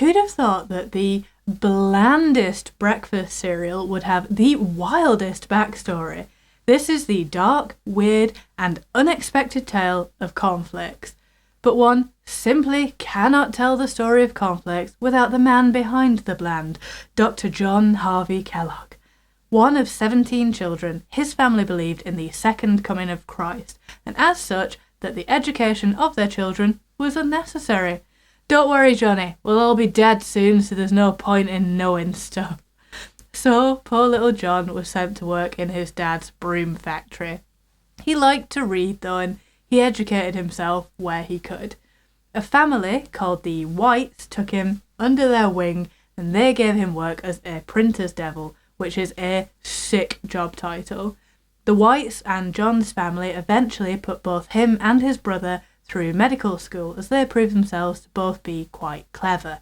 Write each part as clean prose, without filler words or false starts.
Who'd have thought that the blandest breakfast cereal would have the wildest backstory? This is the dark, weird, and unexpected tale of cornflakes. But one simply cannot tell the story of cornflakes without the man behind the bland, Dr. John Harvey Kellogg. One of 17 children, his family believed in the second coming of Christ, and as such, that the education of their children was unnecessary. Don't worry, Johnny, we'll all be dead soon, so there's no point in knowing stuff. So, poor little John was sent to work in his dad's broom factory. He liked to read, though, and he educated himself where he could. A family called the Whites took him under their wing, and they gave him work as a printer's devil, which is a sick job title. The Whites and John's family eventually put both him and his brother through medical school, as they proved themselves to both be quite clever.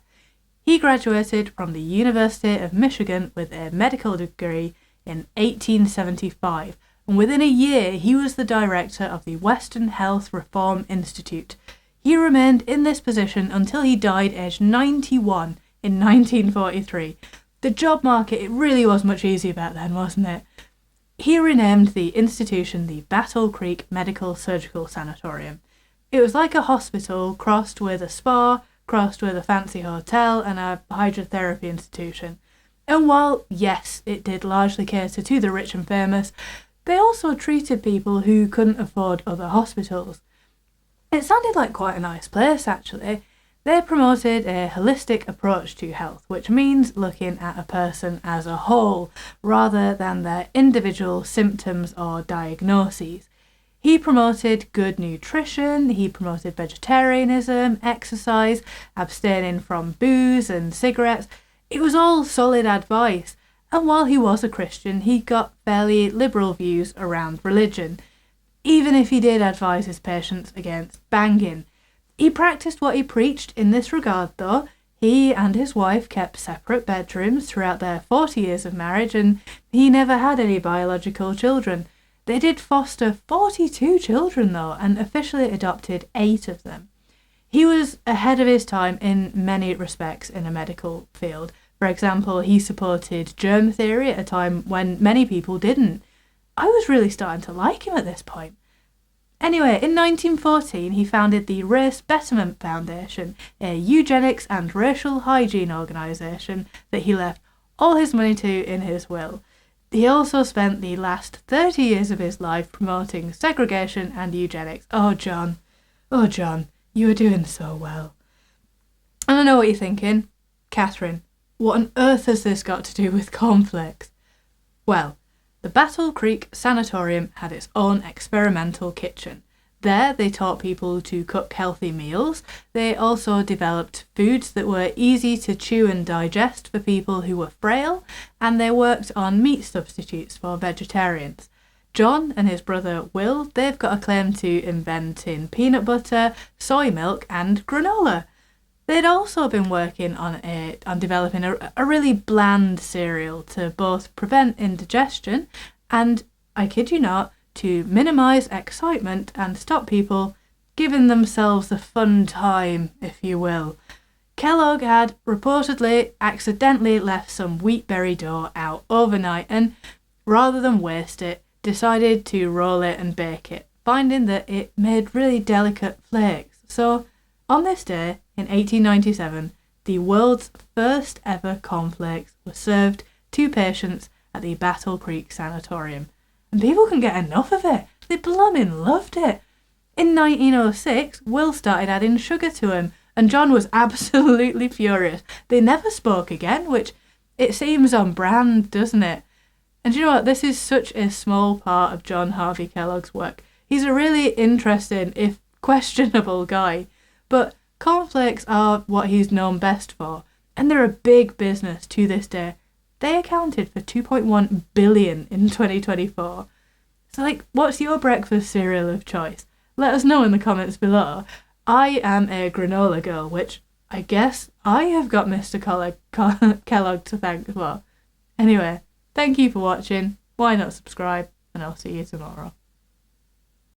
He graduated from the University of Michigan with a medical degree in 1875, and within a year he was the director of the Western Health Reform Institute. He remained in this position until he died aged 91 in 1943. The job market, it really was much easier back then, wasn't it? He renamed the institution the Battle Creek Medical Surgical Sanatorium. It was like a hospital crossed with a spa, crossed with a fancy hotel and a hydrotherapy institution. And while, yes, it did largely cater to the rich and famous, they also treated people who couldn't afford other hospitals. It sounded like quite a nice place, actually. They promoted a holistic approach to health, which means looking at a person as a whole, rather than their individual symptoms or diagnoses. He promoted good nutrition, he promoted vegetarianism, exercise, abstaining from booze and cigarettes. It was all solid advice, and while he was a Christian, he got fairly liberal views around religion, even if he did advise his patients against banging. He practiced what he preached in this regard, though. He and his wife kept separate bedrooms throughout their 40 years of marriage, and he never had any biological children. They did foster 42 children, though, and officially adopted 8 of them. He was ahead of his time in many respects in a medical field. For example, he supported germ theory at a time when many people didn't. I was really starting to like him at this point. Anyway, in 1914, he founded the Race Betterment Foundation, a eugenics and racial hygiene organisation that he left all his money to in his will. He also spent the last 30 years of his life promoting segregation and eugenics. Oh, John, you were doing so well. And I know what you're thinking. Catherine, what on earth has this got to do with cornflakes? Well, the Battle Creek Sanatorium had its own experimental kitchen. There they taught people to cook healthy meals. They also developed foods that were easy to chew and digest for people who were frail, and they worked on meat substitutes for vegetarians. John and his brother Will, they've got a claim to inventing peanut butter, soy milk and granola. They'd also been working on developing a really bland cereal to both prevent indigestion and, I kid you not, to minimise excitement and stop people giving themselves a fun time, if you will. Kellogg had reportedly accidentally left some wheatberry dough out overnight and, rather than waste it, decided to roll it and bake it, finding that it made really delicate flakes. So, on this day, in 1897, the world's first ever cornflakes were served to patients at the Battle Creek Sanatorium. And people couldn't get enough of it. They blooming loved it. In 1906, Will started adding sugar to him, and John was absolutely furious. They never spoke again, which it seems on brand, doesn't it? And you know what? This is such a small part of John Harvey Kellogg's work. He's a really interesting, if questionable, guy. But cornflakes are what he's known best for, and they're a big business to this day. They accounted for $2.1 billion in 2024. So, what's your breakfast cereal of choice? Let us know in the comments below. I am a granola girl, which I guess I have got Mr. Kellogg to thank for. Anyway, thank you for watching. Why not subscribe? And I'll see you tomorrow.